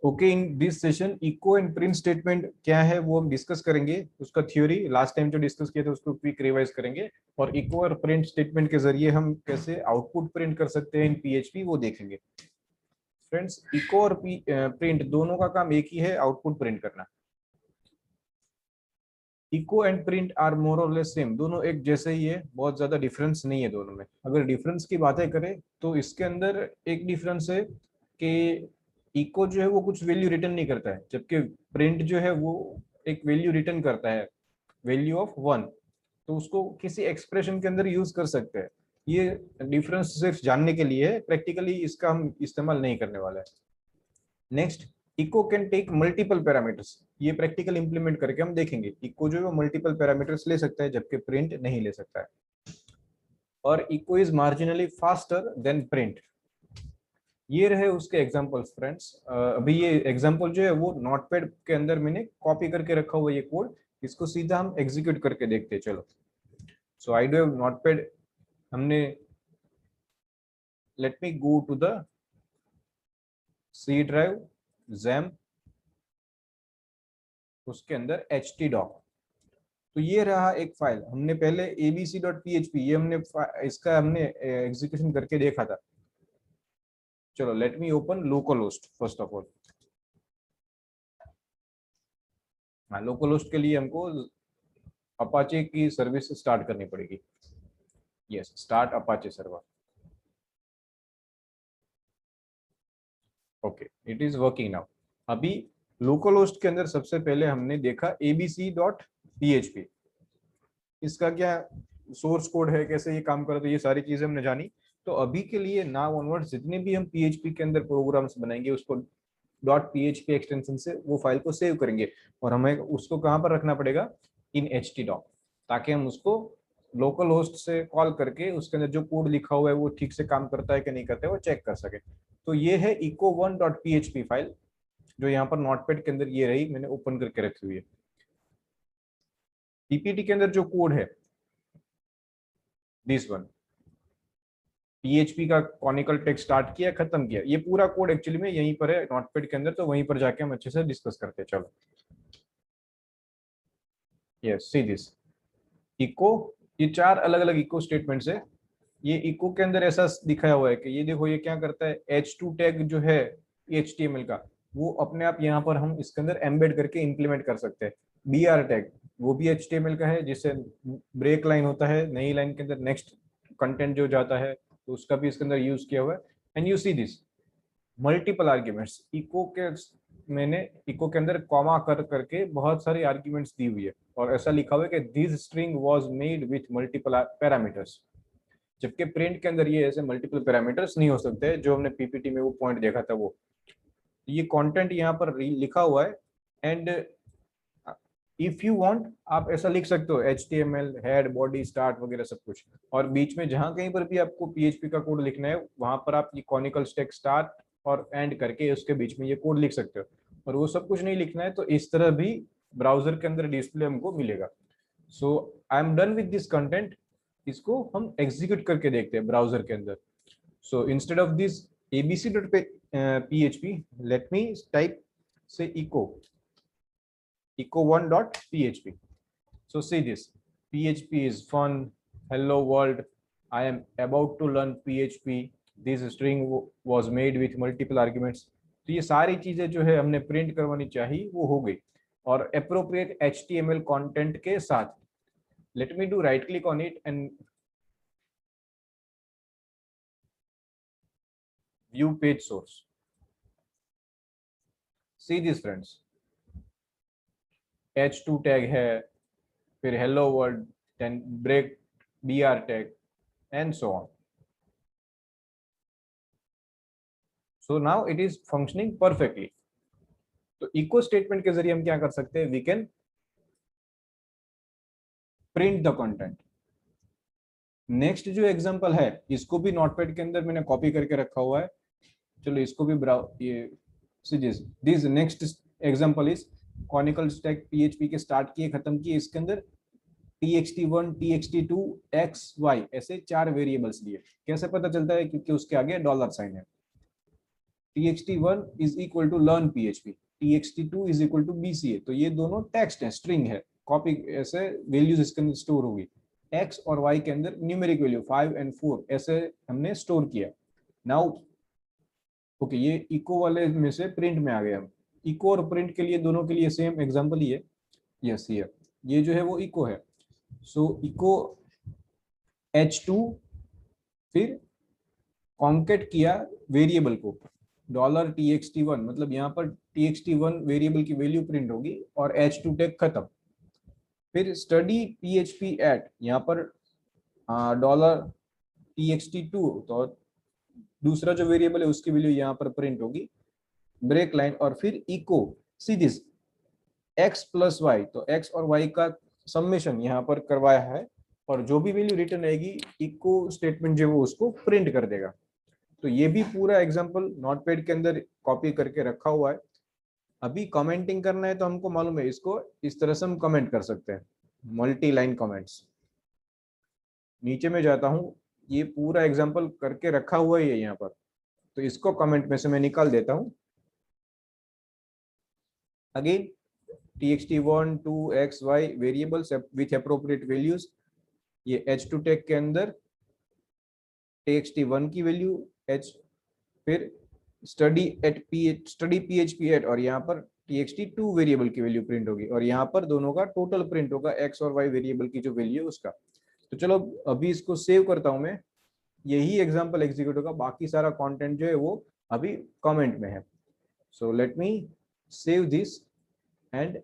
Okay, in this session echo and print statement क्या है वो हम डिस्कस करेंगे। उसका थ्योरी लास्ट टाइम जो डिस्कस किया था उसको क्विक रिवाइज करेंगे, और इको और प्रिंट स्टेटमेंट के जरिए हम कैसे आउटपुट प्रिंट कर सकते हैं इन पीएचपी वो देखेंगे। फ्रेंड्स, इको और प्रिंट दोनों का काम एक ही है, आउटपुट प्रिंट करना। Echo and print are more और लेस सेम, दोनों एक जैसे ही है, बहुत ज्यादा डिफरेंस नहीं है दोनों में। अगर डिफरेंस की बातें करें तो इसके अंदर एक डिफरेंस है कि इको जो है वो कुछ वैल्यू रिटर्न नहीं करता है, जबकि प्रिंट जो है वो एक वैल्यू रिटर्न करता है, वैल्यू ऑफ 1। तो उसको किसी एक्सप्रेशन के अंदर यूज कर सकते हैं। ये डिफरेंस सिर्फ जानने के लिए है, प्रैक्टिकली इसका हम इस्तेमाल नहीं करने वाला है। Next, echo can take multiple parameters, ये प्रैक्टिकल इंप्लीमेंट करके हम देखेंगे। इको जो है वो मल्टीपल पैरामीटर्स ले सकता है जबकि प्रिंट नहीं ले सकता है। और echo is marginally faster than print. ये रहे उसके एग्जांपल्स फ्रेंड्स। अभी ये एग्जांपल जो है वो नोटपैड के अंदर मैंने कॉपी करके रखा हुआ ये कोड, इसको सीधा हम एग्जीक्यूट करके देखते हैं। चलो, so I do have notepad. हमने, let me go to the C drive, XAMPP, उसके अंदर htdoc। तो ये रहा एक फाइल, हमने पहले abc.php, ये हमने इसका हमने एग्जीक्यूशन करके देखा था। चलो, let me open local host first of all. हाँ, लोकल होस्ट के लिए हमको अपाचे की सर्विस स्टार्ट करनी पड़ेगी। Yes, start Apache server. Okay, it is working now. अभी लोकल होस्ट के अंदर सबसे पहले हमने देखा abc.php, इसका क्या सोर्स कोड है, कैसे ये काम करता है, ये सारी चीजें हमने जानी। तो अभी के लिए नाउ ऑनवर्ड्स जितने भी हम पीएचपी के अंदर प्रोग्राम्स बनाएंगे उसको डॉट पीएचपी एक्सटेंशन से वो फाइल को सेव करेंगे, और हमें उसको कहाँ पर रखना पड़ेगा, इन htdoc, ताकि हम उसको लोकल होस्ट से कॉल करके उसके अंदर जो कोड लिखा हुआ है वो ठीक से काम करता है कि नहीं करता है वो चेक कर सके। तो ये है eco1.php फाइल, जो यहाँ पर नोटपैड के अंदर ये रही, मैंने ओपन करके रखी हुई है। पीपीटी के अंदर जो कोड है, दिस वन, पीएचपी का कॉनिकल टेक्स्ट स्टार्ट किया, खत्म किया, ये पूरा कोड एक्चुअली में यहीं पर है नोटपैड के अंदर, तो वहीं पर जाके हम अच्छे से डिस्कस करते हैं। चलो, यस, सी दिस इको, ये चार अलग अलग इको स्टेटमेंट्स है। ये इको के अंदर ऐसा दिखाया हुआ है कि ये देखो ये क्या करता है, h2 टैग जो है HTML का, वो अपने आप यहाँ पर हम इसके अंदर एम्बेड करके इंप्लीमेंट कर सकते हैं। BR टैग वो भी HTML का है, जिससे ब्रेक लाइन होता है, नई लाइन के अंदर नेक्स्ट कंटेंट जो जाता है, तो उसका भी इसके अंदर यूज किया हुआ है। And you see this multiple arguments, echo के मैंने इको के अंदर कॉमा कर करके बहुत सारी आर्ग्यूमेंट्स दी हुई है, और ऐसा लिखा हुआ है कि this string was made with multiple parameters. जबकि प्रिंट के अंदर ये ऐसे मल्टीपल पैरामीटर्स नहीं हो सकते, जो हमने पीपीटी में वो पॉइंट देखा था वो। ये कंटेंट यहाँ पर लिखा हुआ है। एंड इफ यू वांट, आप ऐसा लिख सकते हो HTML हेड बॉडी स्टार्ट वगैरह सब कुछ, और बीच में जहां कहीं पर भी आपको पीएचपी का कोड लिखना है वहां पर आप ये कॉनिकल स्टैक स्टार्ट और एंड करके उसके बीच में ये कोड लिख सकते हो। और वो सब कुछ नहीं लिखना है तो इस तरह भी ब्राउजर के अंदर डिस्प्ले हमको मिलेगा। So I am done with this content, इसको हम एग्जीक्यूट करके देखते हैं ब्राउजर के अंदर। So instead of this abc.php, let me type say eco1.php. So see this, PHP is fun, hello world, I am about to learn PHP, this string was made with multiple arguments। तो ये सारी चीजें जो है हमने print करवानी चाहिए वो हो गई, और अप्रोप्रिएट HTML कंटेंट के साथ। Let me do right click on it and view page source. See this friends, h2 tag है, फिर hello world, then break, br tag, and so on. So now it is functioning perfectly. तो echo statement के जरिए हम क्या कर सकते हैं, we can print the content. Next जो एग्जांपल है इसको भी नोटपैड के अंदर मैंने कॉपी करके रखा हुआ है। चलो इसको भी ये this next example is conical stack PHP के स्टार्ट किए खत्म किए, इसके अंदर txt1 txt2 xy ऐसे चार वेरिएबल्स दिए। कैसे पता चलता है, क्योंकि उसके आगे डॉलर साइन है। txt1 is equal to learn php, txt2 is equal to bca। तो ये दोनों टेक्स्ट है, स्ट्रिंग है, कॉपी ऐसे वैल्यूज इसके अंदर स्टोर होगी। x और y के अंदर न्यूमेरिक वैल्यू 5 एंड 4 ऐसे हमने स्टोर किया। नाउ ओके, ये इको वाले में से प्रिंट में आ गया हम। इको और प्रिंट के लिए दोनों के लिए सेम एग्जांपल ही है। यस ये जो है वो इको है। सो इको h2, फिर कॉन्केट किया वेरिएबल को $txt1, मतलब यहाँ पर txt1 वेरिएबल की वैल्यू प्रिंट होगी और h2 टैग खत्म। फिर स्टडी php एट, यहाँ पर $txt2, तो दूसरा जो वेरिएबल है उसकी वैल्यू यहाँ पर प्रिंट होगी, ब्रेक लाइन, और फिर echo see this x plus Y. तो x और y का समेशन यहाँ पर करवाया है, और जो भी वैल्यू रिटर्न आएगी इको स्टेटमेंट जो वो उसको प्रिंट कर देगा। तो ये भी पूरा एग्जांपल नोटपैड के अंदर कॉपी करके रखा हुआ है। अभी कमेंटिंग करना है तो हमको मालूम है, इसको इस तरह से हम कमेंट कर सकते हैं, मल्टी लाइन कमेंट्स। नीचे में जाता हूँ, ये पूरा एग्जांपल करके रखा हुआ ही है यहाँ पर, तो इसको कमेंट में से मैं निकाल देता हूँ। Again txt1 2 x y variables with appropriate values. ये h2 टैग के अंदर txt1 की वैल्यू h, फिर स्टडी php एट, और यहाँ पर txt2 वेरिएबल की वैल्यू प्रिंट होगी, और यहाँ पर दोनों का टोटल प्रिंट होगा x और y वेरिएबल की जो वैल्यू है उसका। तो चलो अभी इसको सेव करता हूं मैं, यही एग्जांपल एग्जीक्यूट होगा, बाकी सारा कंटेंट जो है वो अभी कमेंट में है। So let me save this and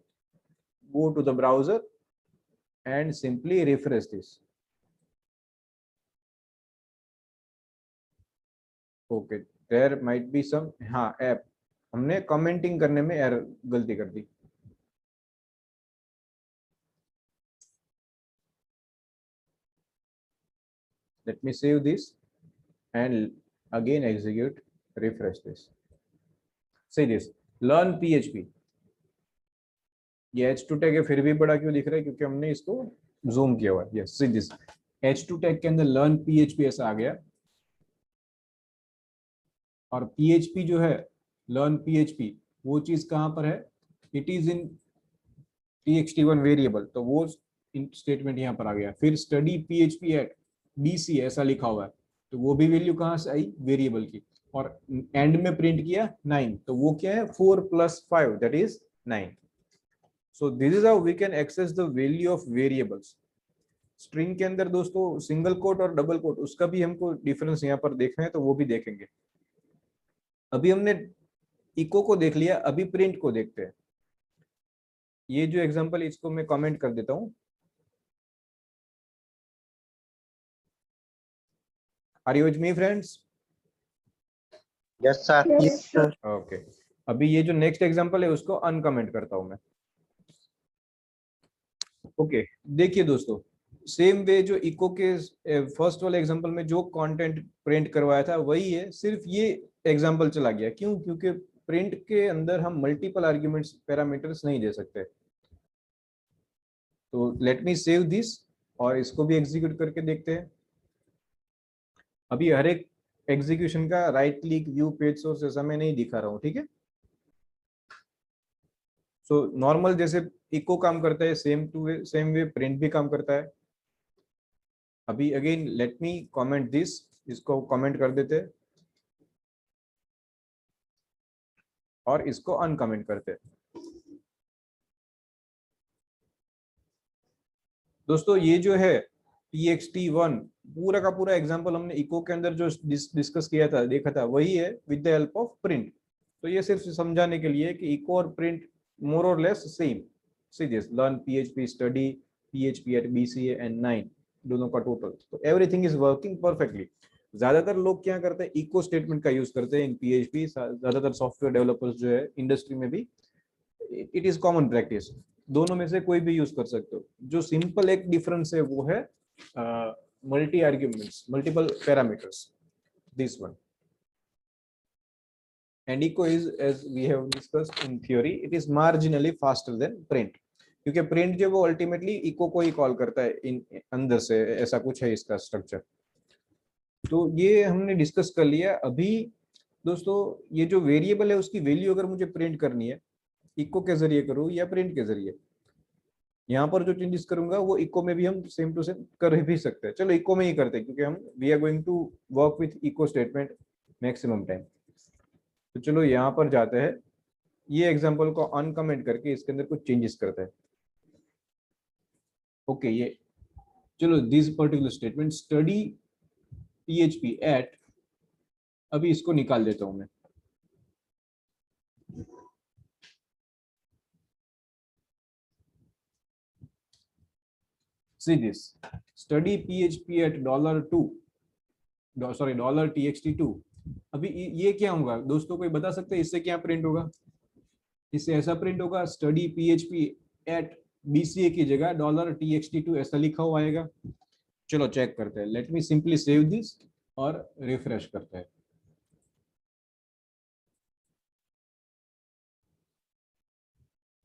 go to the browser and simply refresh this. Okay, there might be some, हाँ ऐप हमने कमेंटिंग करने में एरर गलती कर दी। Let me save this and again execute, refresh this. See this, learn PHP। ये h2 tag है, फिर भी बड़ा क्यों दिख रहा है? क्योंकि हमने इसको जूम किया हुआ है। Yes, see this h2 tag के अंदर learn PHP ऐसा आ गया, और PHP जो है learn PHP वो चीज कहां पर है? It is in txt1 variable, तो वो स्टेटमेंट यहाँ पर आ गया। फिर स्टडी php एट bc ऐसा लिखा हुआ है, तो वो भी वैल्यू कहाँ से आई? वेरिएबल की। और एंड में प्रिंट किया 9, तो वो क्या है? 4 + 5 that is 9। So this is how we can access the value of variables. String के अंदर दोस्तों सिंगल कोट और डबल कोट, उसका भी हमको डिफरेंस यहाँ पर देखना है, तो वो भी देखेंगे। अभी हमने इको को देख लिया, अभी प्रिंट को देखते हैं। ये जो एग्जांपल, इसको मैं कमेंट कर देता हूँ। Are you with me friends? Yes sir. Yes, sir. Okay, अभी ये जो नेक्स्ट एग्जांपल है उसको अनकमेंट करता हूं मैं। ओके, देखिए दोस्तों, सेम वे जो इको के फर्स्ट वाले एग्जांपल में जो कंटेंट प्रिंट करवाया था वही है, सिर्फ ये एग्जांपल चला गया। क्यों? क्योंकि प्रिंट के अंदर हम मल्टीपल आर्ग्यूमेंट्स पैरामीटर्स नहीं दे सकते। तो लेट मी सेव दिस और इसको भी एग्जीक्यूट करके देखते हैं। अभी हर एक एग्जीक्यूशन का right click, view page source ऐसा मैं नहीं दिखा रहा हूँ, ठीक है? सो नॉर्मल जैसे इको काम करता है, सेम वे प्रिंट भी काम करता है। अभी again let me comment this, इसको कमेंट कर देते हैं और इसको अनकमेंट करते हैं। दोस्तों ये जो है txt1 पूरा का पूरा एग्जांपल हमने इको के अंदर जो डिस्कस किया था, देखा था, वही है with the help of print. तो ये सिर्फ समझाने के लिए कि इको और प्रिंट मोर और less same. See this, learn php, study php at bca and 9 दोनों का टोटल। तो एवरीथिंग इज वर्किंग परफेक्टली। ज्यादातर लोग क्या करते हैं? इको स्टेटमेंट का यूज करते हैं इन php। ज्यादातर सॉफ्टवेयर डेवलपर्स जो है इंडस्ट्री में भी इट इज कॉमन प्रैक्टिस। दोनों में से कोई भी यूज कर सकते हो। जो सिंपल एक डिफरेंस है वो है multi arguments, multiple parameters, this one. and echo is, as we have discussed in theory, it is marginally faster than print, क्योंकि प्रिंट जो वो अल्टीमेटली इको को ही कॉल करता है इन अंदर से, ऐसा कुछ है इसका स्ट्रक्चर। तो ये हमने डिस्कस कर लिया। अभी दोस्तों ये जो वेरिएबल है उसकी वैल्यू अगर मुझे प्रिंट करनी है, इको के जरिए करूँ या प्रिंट के जरिए, यहाँ पर जो चेंजेस करूंगा वो इको में भी हम सेम टू सेम कर भी सकते हैं। चलो इको में ही करते हैं क्योंकि हम we are going to work with echo statement maximum time. तो चलो यहाँ पर जाते हैं, ये एग्जांपल को अनकमेंट करके इसके अंदर कुछ चेंजेस करते हैं। ओके ये चलो this particular statement study PHP at, अभी इसको निकाल देता हूं मैं। See this study PHP at $2 sorry $txt2। अभी ये क्या होगा दोस्तों, कोई बता सकते हैं इससे क्या प्रिंट होगा? इससे ऐसा प्रिंट होगा स्टडी पीएचपी एट बीसीए की जगह $txt2 ऐसा लिखा हुआ आएगा। चलो चेक करते हैं, let me simply save this और रिफ्रेश करते हैं।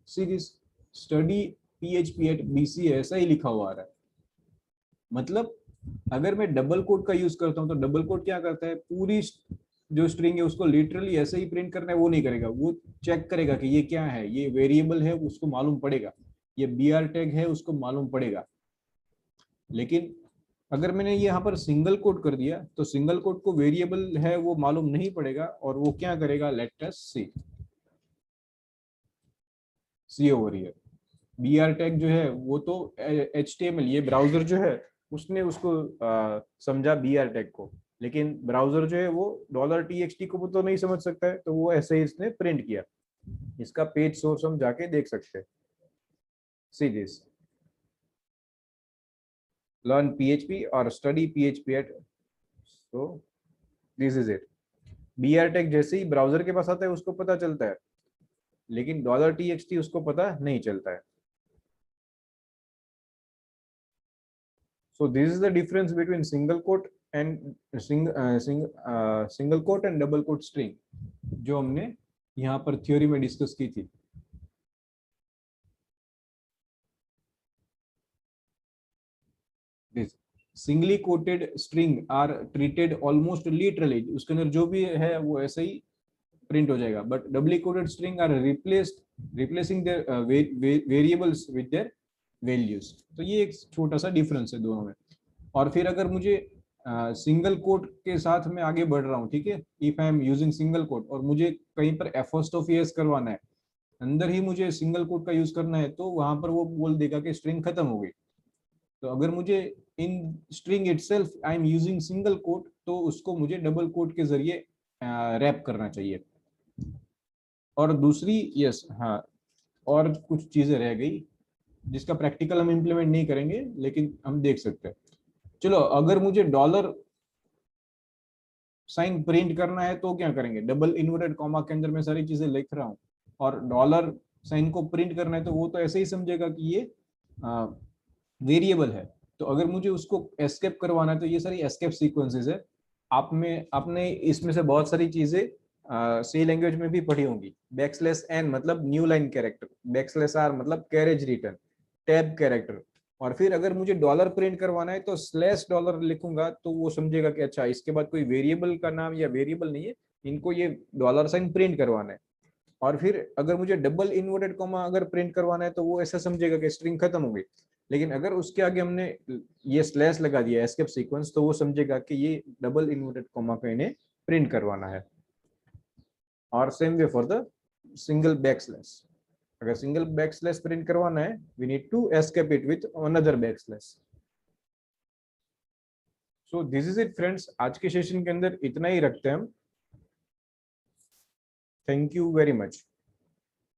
See this study PHP at BCA ऐसा ही लिखा हुआ आ रहा है। मतलब अगर मैं डबल कोट का यूज करता हूं तो डबल कोट क्या करता है, पूरी जो स्ट्रिंग है उसको लिटरली ऐसे ही प्रिंट करना है वो नहीं करेगा, वो चेक करेगा कि ये क्या है, ये वेरिएबल है उसको मालूम पड़ेगा, ये बीआर टैग है उसको मालूम पड़ेगा। लेकिन अगर मैंने यहाँ पर सिंगल कोट कर दिया तो सिंगल कोट को वेरिएबल है वो मालूम नहीं पड़ेगा और वो क्या करेगा, let us see over here. BR tag जो है वो तो HTML, ये ब्राउजर जो है उसने उसको समझा बीआर टैग को, लेकिन ब्राउजर जो है वो $txt को तो नहीं समझ सकता है, तो वो ऐसे ही इसने प्रिंट किया। इसका पेज सोर्स हम जाके देख सकते हैं। सी दिस लर्न PHP और study PHP at, so this is it. BR tag जैसे ही ब्राउजर के पास आता है उसको पता चलता है, लेकिन $txt उसको पता नहीं चलता है। So this is the difference between single quote and single quote and double quote string जो हमने यहाँ पर थ्योरी में डिस्कस की थी। This singly quoted string are treated almost literally, उसके अंदर जो भी है वो ऐसे ही प्रिंट हो जाएगा, but doubly quoted string are replacing their variables with their values. तो ये एक छोटा सा डिफरेंस है दोनों में। और फिर अगर मुझे सिंगल कोट के साथ मैं आगे बढ़ रहा हूँ, ठीक है, if I am using single quote और मुझे कहीं पर एपोस्ट्रोफी करवाना है, अंदर ही मुझे सिंगल कोट का यूज करना है, तो वहां पर वो बोल देगा कि स्ट्रिंग खत्म हो गई। तो अगर मुझे in string itself I am using single quote तो उसको मुझे डबल कोट के जरिए रैप करना चाहिए। और दूसरी यस हाँ, और कुछ चीजें रह गई जिसका प्रैक्टिकल हम इम्प्लीमेंट नहीं करेंगे लेकिन हम देख सकते हैं। चलो अगर मुझे डॉलर साइन प्रिंट करना है तो क्या करेंगे, डबल इन्वर्टेड कॉमा के अंदर मैं सारी चीजें लिख रहा हूँ और डॉलर साइन को प्रिंट करना है तो वो तो ऐसे ही समझेगा कि ये वेरिएबल है। तो अगर मुझे उसको एस्केप करवाना है तो ये सारी एस्केप सीक्वेंसेस है। आप में आपने इसमें से बहुत सारी चीजें सी लैंग्वेज में भी पढ़ी होंगी। बैकस्लैश n मतलब new line character, backslash r मतलब कैरेज रिटर्न, टैब कैरेक्टर। और फिर अगर मुझे डॉलर प्रिंट करवाना है तो स्लैश डॉलर लिखूंगा तो वो समझेगा कि अच्छा इसके बाद कोई वेरिएबल का नाम या वेरिएबल नहीं है, इनको ये डॉलर साइन प्रिंट करवाना है। और फिर अगर मुझे डबल इन्वर्टेड कॉमा अगर प्रिंट करवाना है तो वो ऐसा समझेगा कि स्ट्रिंग खत्म हो गई। लेकिन अगर उसके आगे हमने ये स्लैश लगा दिया एस्केप सीक्वेंस तो वो समझेगा कि ये डबल इन्वर्टेड कॉमा का इन्हें प्रिंट करवाना है। और same way for the single backslash, अगर सिंगल बैक स्लैश प्रिंट करवाना है we need to escape it with another backslash. So this is it friends, आज के सेशन के अंदर इतना ही रखते हैं हम। Thank you very much.